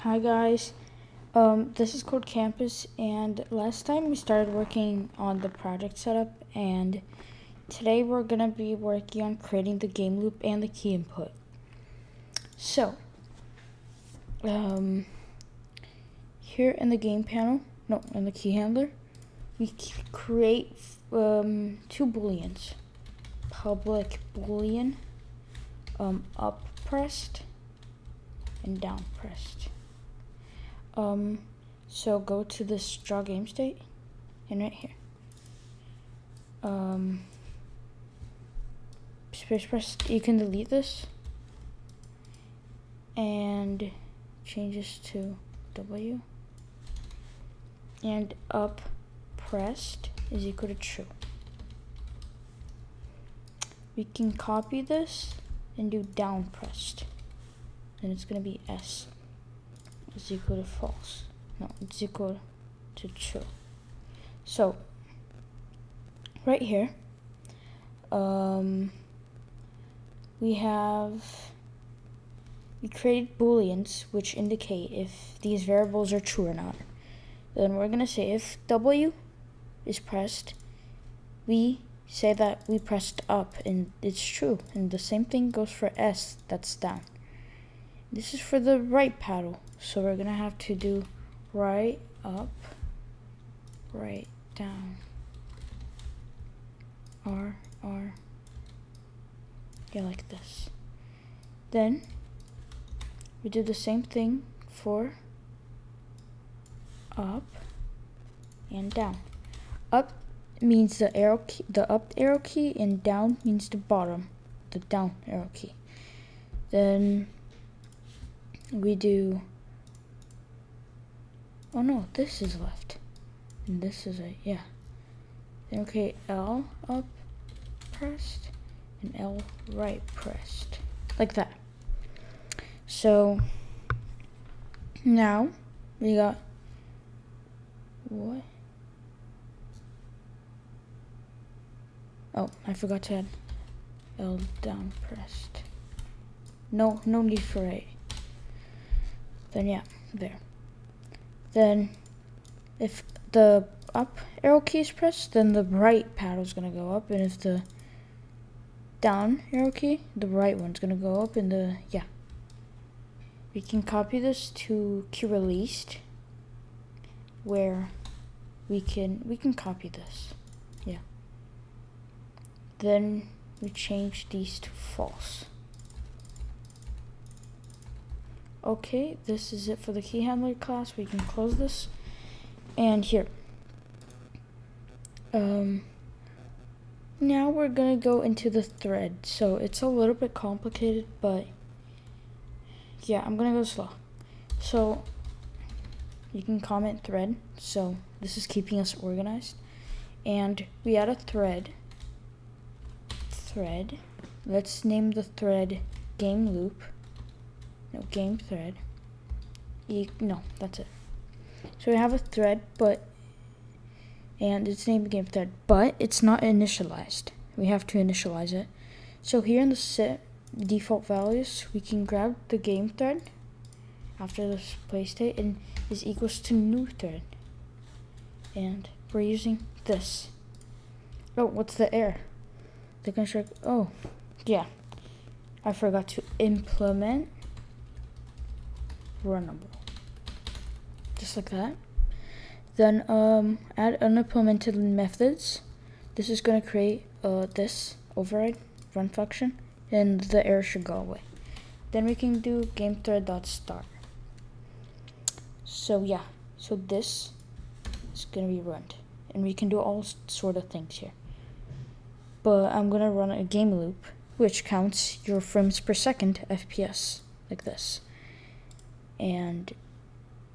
Hi guys, this is Code Campus, and last time we started working on the project setup, and today we're gonna be working on creating the game loop and the key input. So, here in the game panel, in the key handler, we create two booleans. Public boolean, up pressed and down pressed. So go to this draw game state, and right here, space press, you can delete this and change this to W, and up pressed is equal to true. We can copy this and do down pressed, and it's going to be S is equal to false. No, it's equal to true. So right here, we created booleans which indicate if these variables are true or not. Then we're gonna say if W is pressed, we say that we pressed up and it's true, and the same thing goes for S, that's down. This is for the right paddle, so we're gonna have to do right up, right down, R, yeah, like this. Then we do the same thing for up and down. Up means the arrow key, the up arrow key, and down means the bottom, the down arrow key. Then we do, oh no, this is left, and this is right, yeah. Then okay, L up pressed and L right pressed, like that. So now we got, what? Oh, I forgot to add L down pressed. No need for right. Then yeah, there. Then if the up arrow key is pressed, then the right paddle is gonna go up, and if the down arrow key, the right one's gonna go up, and yeah. We can copy this to key released, where we can copy this, yeah. Then we change these to false. Okay, this is it for the key handler class. We can close this. And here, now we're gonna go into the thread. So it's a little bit complicated, but yeah, I'm gonna go slow. So you can comment thread. So this is keeping us organized. And we add a thread. Let's name the thread game loop. No, game thread. No, that's it. So we have a thread, and it's named game thread, but it's not initialized. We have to initialize it. So here in the set default values, we can grab the game thread after this play state and is equals to new thread. And we're using this. Oh, what's the error? The construct, oh, yeah. I forgot to implement runnable. Just like that. Then add unimplemented methods. This is going to create this override run function, and the error should go away. Then we can do gameThread.start. So yeah, so this is going to be run, and we can do all sort of things here. But I'm going to run a game loop which counts your frames per second FPS, like this. And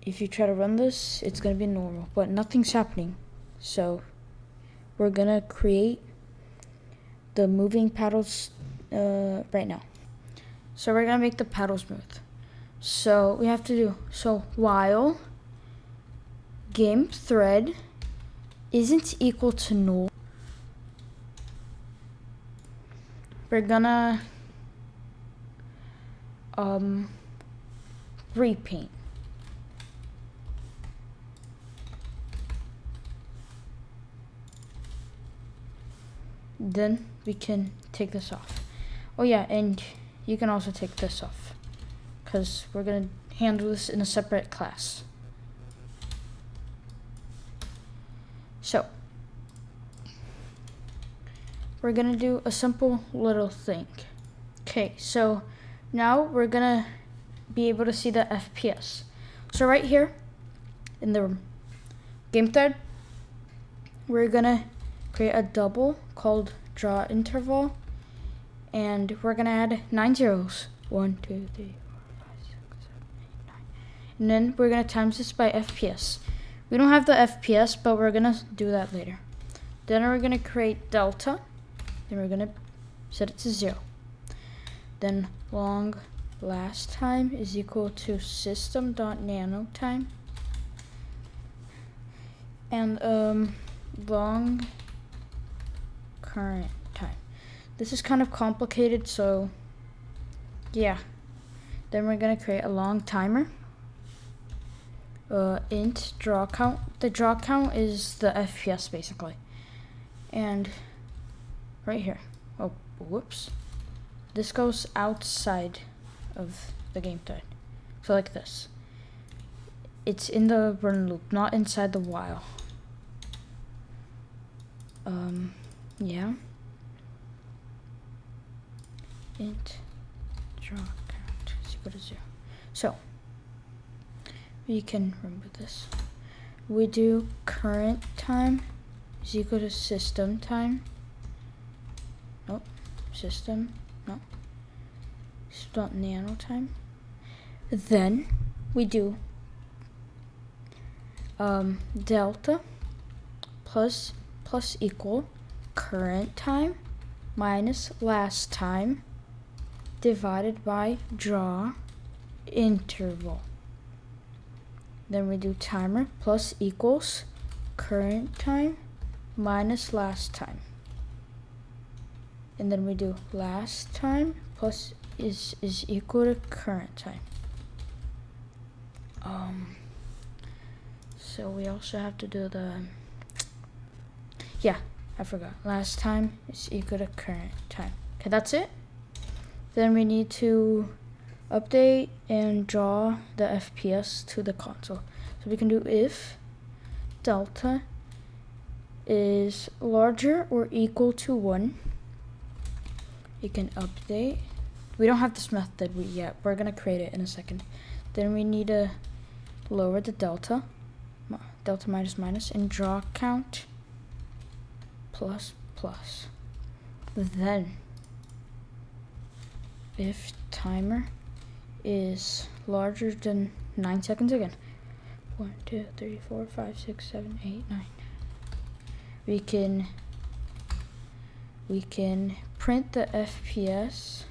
if you try to run this, it's going to be normal, but nothing's happening. So we're going to create the moving paddles right now. So we're going to make the paddles smooth. So we have to do, while game thread isn't equal to null, we're gonna repaint. then we can take this off. Oh yeah, and you can also take this off, because we're gonna handle this in a separate class. So, we're gonna do a simple little thing. Okay, so now we're gonna be able to see the FPS. So right here in the game thread, we're gonna create a double called draw interval, and we're gonna add 9 zeros. 1, 2, 3, 4, 5, 6, 7, 8, 9. And then we're gonna times this by FPS. We don't have the FPS, but we're gonna do that later. Then we're gonna create delta. Then we're gonna set it to 0. Then long last time is equal to system.nano time. And long current time. This is kind of complicated, so yeah. Then we're gonna create a long timer. Int draw count. The draw count is the FPS basically. And right here. Oh, whoops. This goes outside of the game thread. So like this. It's in the run loop, not inside the while. Yeah. Int draw count is equal to 0. So we can remove this. We do current time is equal to system time. Nope. System. No. Nano time. Then we do delta plus equal current time minus last time divided by draw interval. Then we do timer plus equals current time minus last time. And then we do last time plus is equal to current time. So we also have to do the, yeah, I forgot. Last time is equal to current time. Okay, that's it. Then we need to update and draw the FPS to the console. So we can do if delta is larger or equal to 1. You can update. We don't have this method yet. We're gonna create it in a second. Then we need to lower the delta minus, and draw count plus. Then if timer is larger than 9 seconds again. 1, 2, 3, 4, 5, 6, 7, 8, 9. We can print the FPS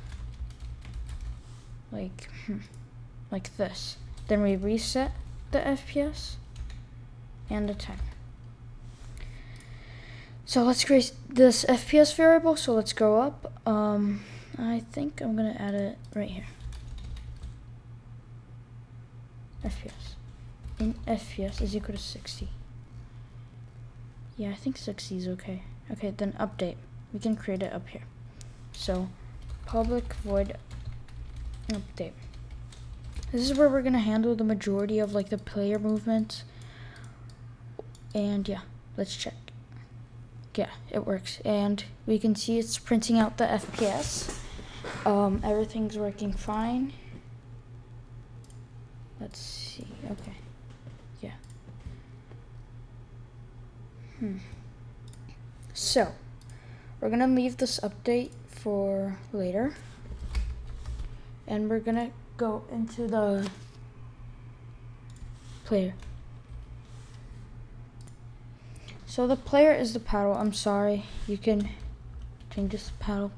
like this. Then we reset the FPS and the timer. So let's create this FPS variable. So let's go up. I think I'm gonna add it right here. FPS. In FPS is equal to 60. Yeah, I think 60 is okay. Okay, then update. We can create it up here. So public void update. This is where we're gonna handle the majority of like the player movements. And yeah, let's check. Yeah, it works. And we can see it's printing out the FPS. Everything's working fine. Let's see. Okay. Yeah. So we're gonna leave this update for later. And we're gonna go into the player. So the player is the paddle. I'm sorry. You can change this to paddle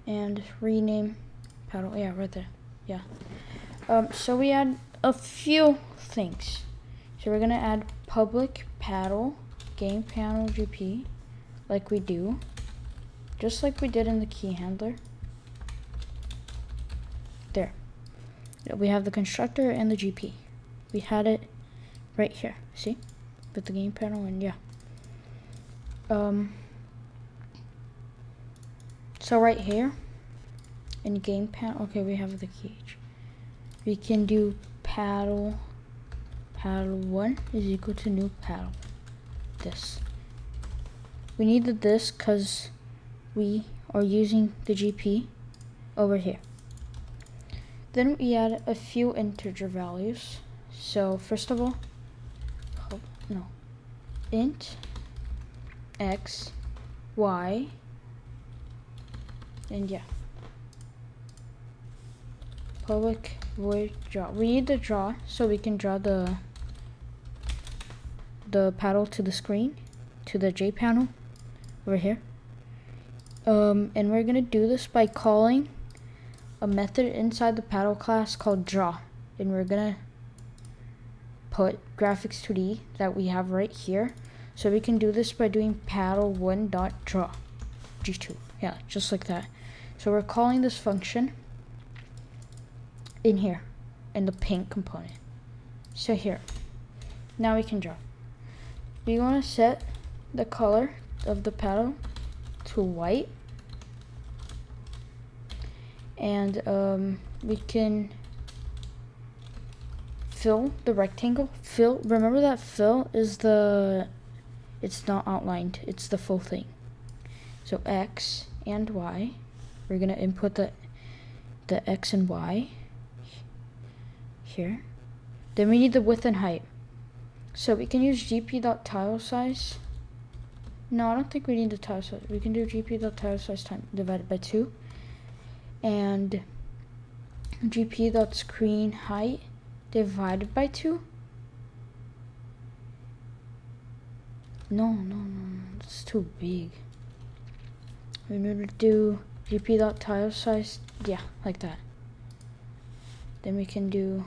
and rename paddle. Yeah, right there. Yeah. So we add a few things. So we're gonna add public paddle game panel GP, like we do, just like we did in the key handler. There. We have the constructor and the GP. We had it right here. See? With the game panel, and yeah. So right here in game panel, okay, we have the cage. We can do paddle 1 is equal to new paddle. This. We needed this because we are using the GP over here. Then we add a few integer values. So first of all, int x, y, and yeah. Public void draw. We need the draw so we can draw the paddle to the screen, to the J panel over here. And we're gonna do this by calling a method inside the paddle class called draw, and we're gonna put graphics 2D that we have right here. So we can do this by doing paddle1.draw g2. Yeah, just like that. So we're calling this function in here in the paint component. So here, now we can draw. We want to set the color of the paddle to white, and we can fill the rectangle. Fill, remember that fill is it's not outlined, it's the full thing. So x and y, we're gonna input the x and y here. Then we need the width and height. So we can use gp.tilesize. No, I don't think we need the tile size. We can do gp.tilesize time divided by 2. And gp.screen height divided by 2. No, it's too big. We need to do gp.tilesize, yeah, like that. Then we can do,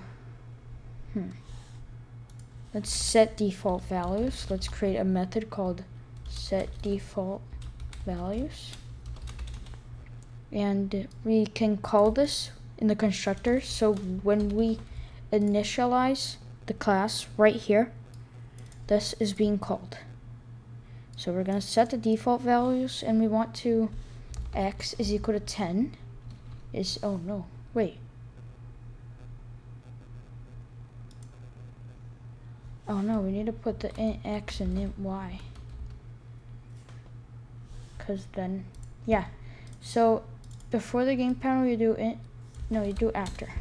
let's set default values. Let's create a method called set default values. And we can call this in the constructor. So when we initialize the class right here, this is being called. So we're gonna set the default values, and we want to x is equal to 10 is, oh no, wait. Oh no, we need to put the int x and int y. Cause then, yeah. So before the game panel you do int, no, you do after.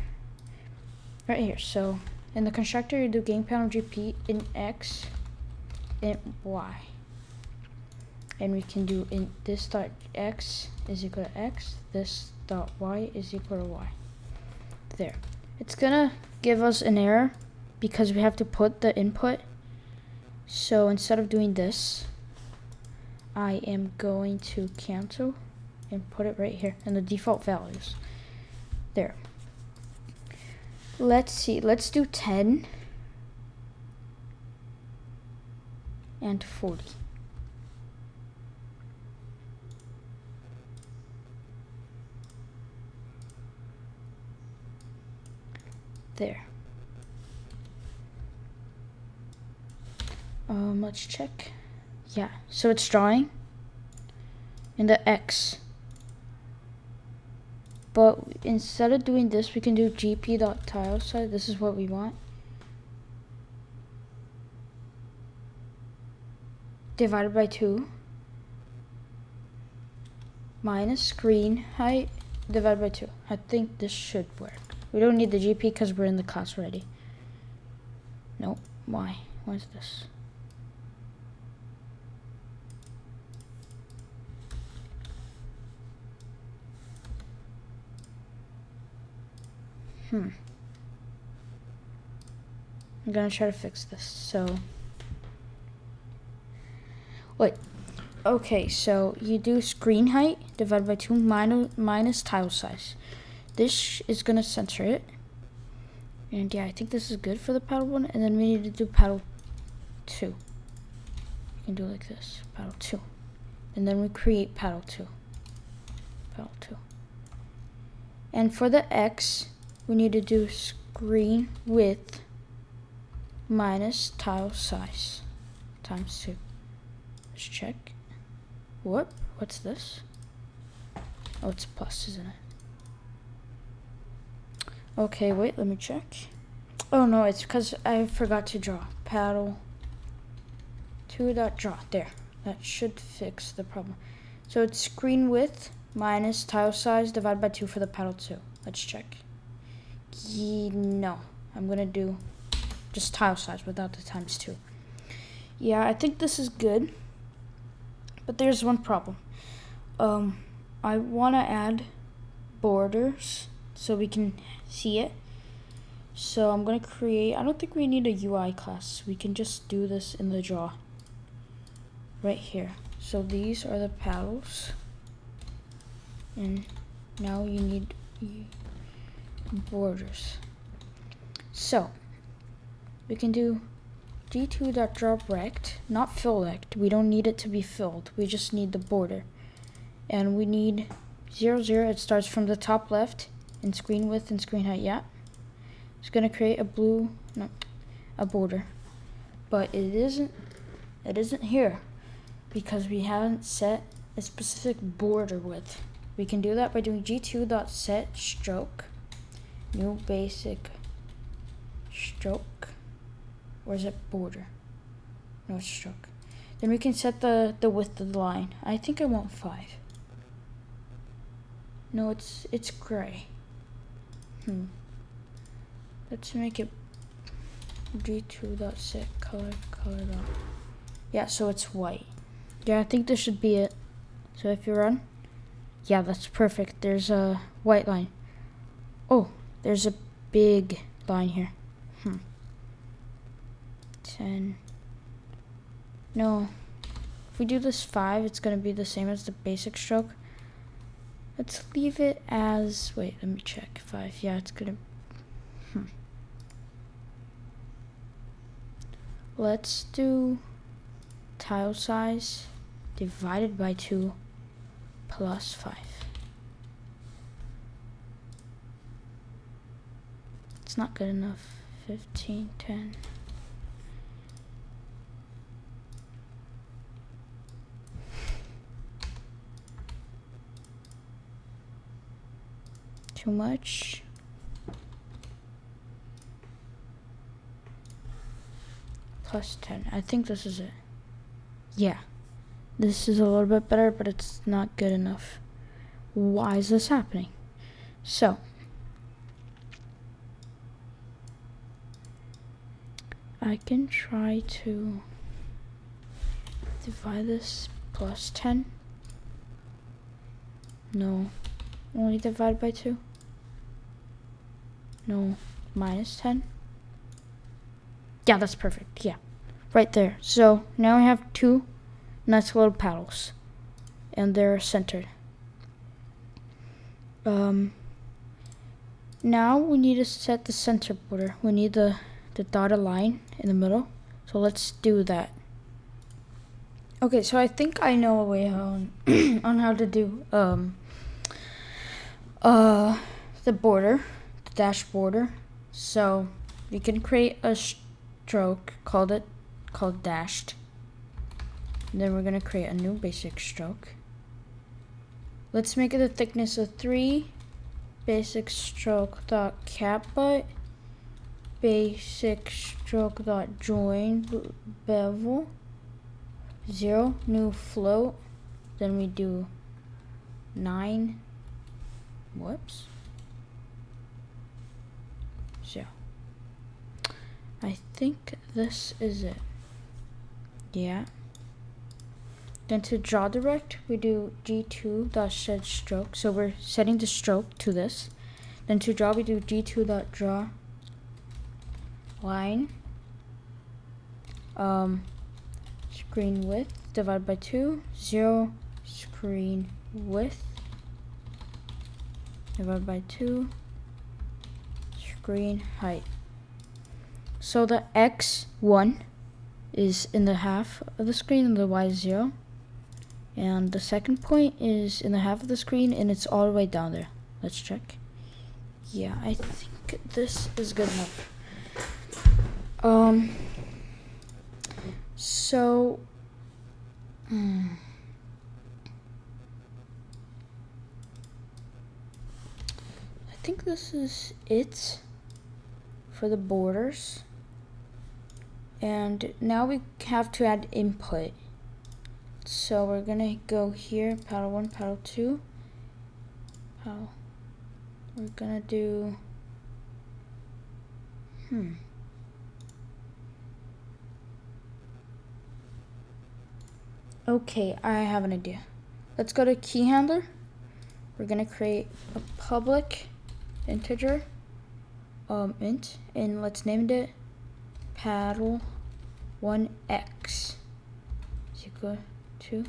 Right here, so in the constructor you do game panel gp int x, int y. And we can do int this dot x is equal to x, this dot y is equal to y. There. It's gonna give us an error because we have to put the input. So instead of doing this, I am going to cancel and put it right here in the default values. There. Let's see, let's do 10 and 40. There. Let's check. Yeah, so it's drawing in the X. But instead of doing this, we can do gp.tilesize. This is what we want. Divided by 2 minus screen height divided by 2. I think this should work. We don't need the GP because we're in the class already. Nope. Why? Why is this? I'm gonna try to fix this. So, wait. Okay, so you do screen height divided by 2 minus tile size. This is gonna censor it. And yeah, I think this is good for the paddle 1. And then we need to do paddle 2. You can do it like this, paddle 2. And then we create paddle 2. Paddle 2. And for the X, we need to do screen width minus tile size times 2. Let's check. What's this? Oh, it's plus, isn't it? Okay, wait, let me check. Oh no, it's because I forgot to draw. Paddle 2.draw. There. That should fix the problem. So it's screen width minus tile size divided by 2 for the paddle 2. Let's check. No. I'm going to do just tile size without the times 2. Yeah, I think this is good. But there's one problem. I want to add borders so we can see it. So I'm going to create, I don't think we need a UI class. We can just do this in the draw. Right here. So these are the paddles. And now you need borders. So we can do g2.drawRect, not fill rect. We don't need it to be filled. We just need the border. And we need 0, 0. It starts from the top left in screen width and screen height. Yeah. It's gonna create a border. But it isn't here because we haven't set a specific border width. We can do that by doing g2.setStroke, new basic stroke. Or is it border? No, it's stroke. Then we can set the width of the line. I think I want 5. No, it's gray. Let's make it g2.setColor. Yeah, so it's white. Yeah, I think this should be it. So if you run, yeah, that's perfect. There's a white line. Oh, there's a big line here. 10. No. If we do this 5, it's going to be the same as the basic stroke. Let's leave it as, wait, let me check. 5. Yeah, it's going to. Let's do tile size divided by 2 plus 5. It's not good enough. 15, 10. Too much. Plus 10. I think this is it. Yeah. This is a little bit better, but it's not good enough. Why is this happening? So, I can try to divide this plus 10. No. Only divide by 2. No. Minus 10. Yeah, that's perfect. Yeah. Right there. So now we have 2 nice little paddles. And they're centered. Now we need to set the center border. We need the dotted line in the middle. So let's do that. Okay, so I think I know a way on how to do the border, the dash border. So we can create a stroke called dashed. And then we're gonna create a new basic stroke. Let's make it a thickness of 3. Basic stroke dot cap butt. Basic stroke dot join bevel. 0 new float. Then we do 9. Whoops. 0. I think this is it. Yeah. Then to draw direct, we do g2.setStroke. So we're setting the stroke to this. Then to draw, we do g2.draw line. Screen width divided by 2. 0 screen width divided by 2 screen height. So the x1 is in the half of the screen and the y is 0. And the second point is in the half of the screen and it's all the way down there. Let's check. Yeah, I think this is good enough. So think this is it for the borders. And now we have to add input. So we're gonna go here, paddle 1, paddle 2. We're gonna do, Okay, I have an idea. Let's go to key handler. We're gonna create a public integer, int, and let's name it paddle 1x is equal to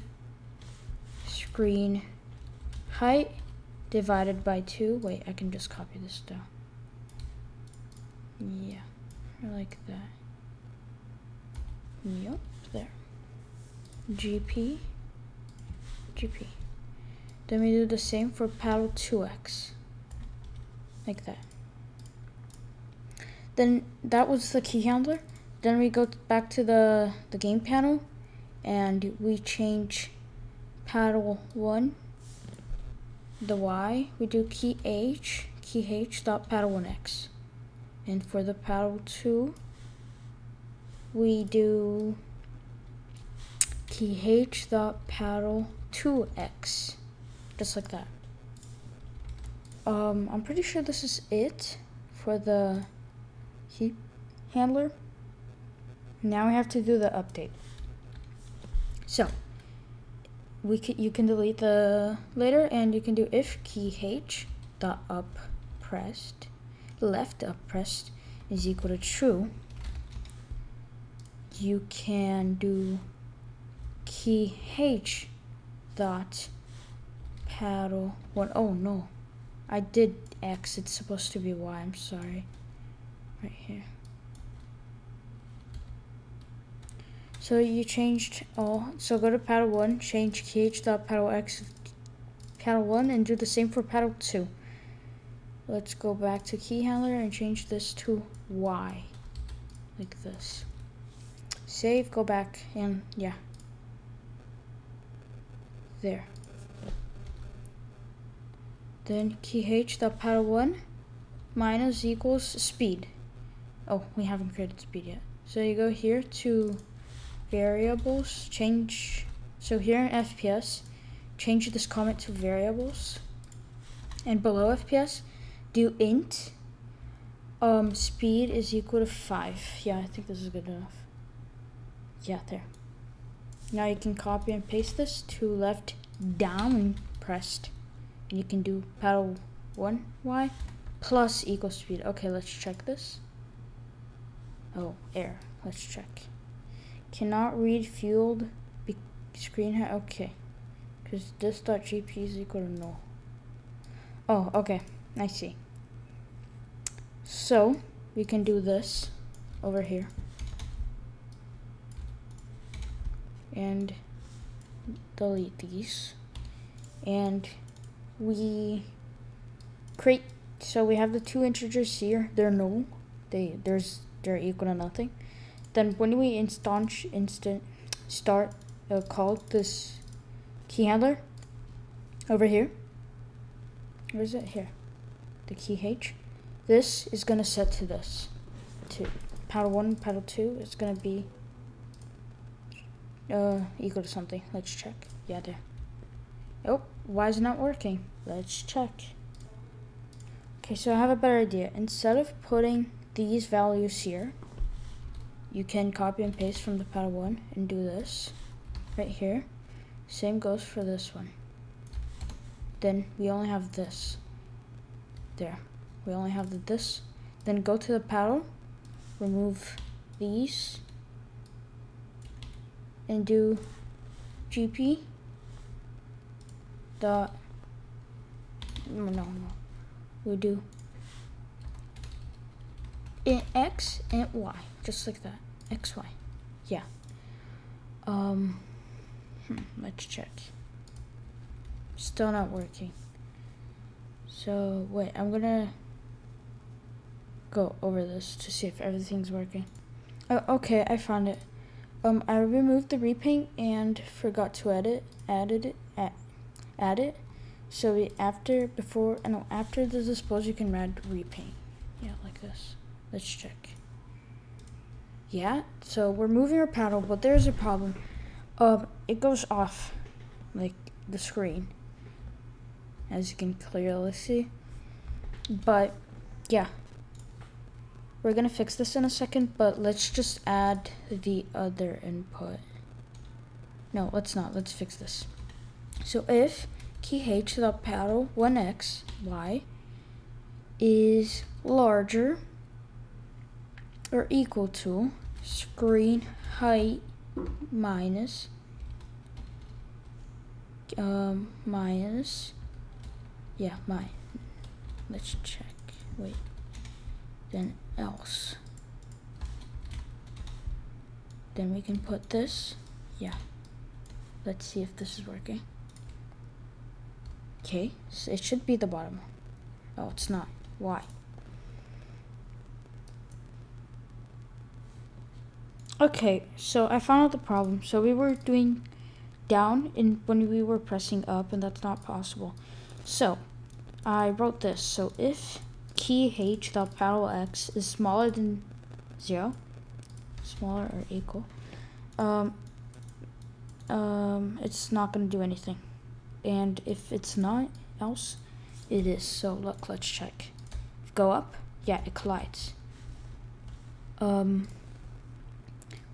screen height divided by 2. Wait, I can just copy this down. Yeah, like that. Yup, there. GP. Then we do the same for paddle 2x. Like that. Then that was the key handler. Then we go back to the game panel and we change paddle 1, the y, we do key h dot paddle 1x. And for the paddle 2, we do key h dot paddle 2x. Just like that. I'm pretty sure this is it for the key handler. Now we have to do the update. So you can delete the later, and you can do if key h dot left up pressed is equal to true. You can do key h dot paddle 1. Oh no, I did x. It's supposed to be y. I'm sorry. Right here. So you changed all. So go to paddle 1, change key h dot paddle x paddle 1, and do the same for paddle 2. Let's go back to key handler and change this to y, like this. Save, go back, and yeah, there. Then key h dot paddle 1 minus equals speed. Oh, we haven't created speed yet. So you go here to variables, change. So here in FPS, change this comment to variables, and below FPS, do int speed is equal to 5. Yeah, I think this is good enough. Yeah, there. Now you can copy and paste this to left down pressed, and you can do paddle 1y plus equal speed. Okay, let's check this. Oh, error. Let's check. Cannot read field screen height. Okay, because this.gp is equal to null. Oh, okay, I see. So we can do this over here and delete these, and we create. So we have the two integers here. They're null. They're equal to nothing. Then when we call this key handler over here, where is it? Here, the key h. This is gonna set to this, to paddle 1, paddle 2. It's gonna be equal to something. Let's check. Yeah, there. Oh, why is it not working? Let's check. Okay, so I have a better idea. Instead of putting these values here, you can copy and paste from the paddle 1 and do this right here. Same goes for this one. Then we only have this. There. We only have this. Then go to the paddle, remove these, and do GP dot, no. We do int x, int y, just like that. X, y. Yeah. Let's check. Still not working. So wait, I'm gonna go over this to see if everything's working. Oh, okay, I found it. I removed the repaint and forgot to add it. So after the dispose, you can add repaint. Yeah, like this. Let's check. Yeah, so we're moving our paddle, but there's a problem. It goes off, like the screen, as you can clearly see. But yeah, we're gonna fix this in a second, but let's just add the other input. No, let's not. Let's fix this. So if key H the paddle 1x y is larger or equal to screen height minus let's check. Wait. Then else. Then we can put this. Yeah. Let's see if this is working. Okay, so it should be the bottom. Oh, it's not. Why? Okay, so I found out the problem. So we were doing down when we were pressing up, and that's not possible. So I wrote this. So if key H dot paddle x is smaller than 0, smaller or equal, it's not gonna do anything. And if it's not, else it is. So look, let's check. Go up, yeah, it collides.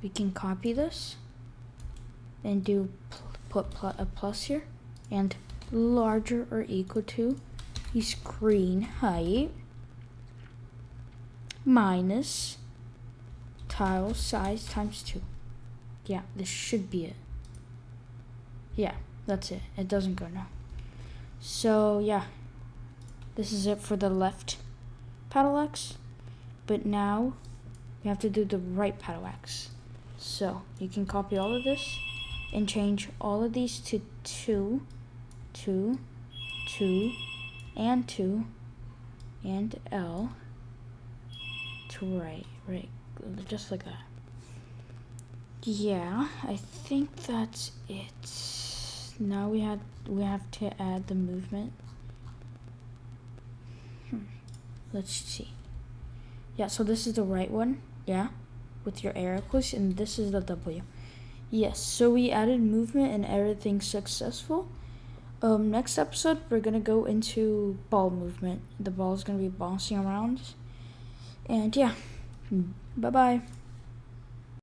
We can copy this and do put a plus here, and larger or equal to the screen height minus tile size times 2. Yeah, this should be it. Yeah, that's it. It doesn't go now. So yeah, this is it for the left paddle X, but now we have to do the right paddle X. So you can copy all of this and change all of these to 2, 2, 2, and 2, and L to right, just like that. Yeah, I think that's it. Now we have to add the movement. Let's see. Yeah, so this is the right one, yeah, with your arrow clicks, and this is the W. Yes, so we added movement and everything's successful. Next episode, we're gonna go into ball movement. The ball is gonna be bouncing around. And yeah, bye-bye.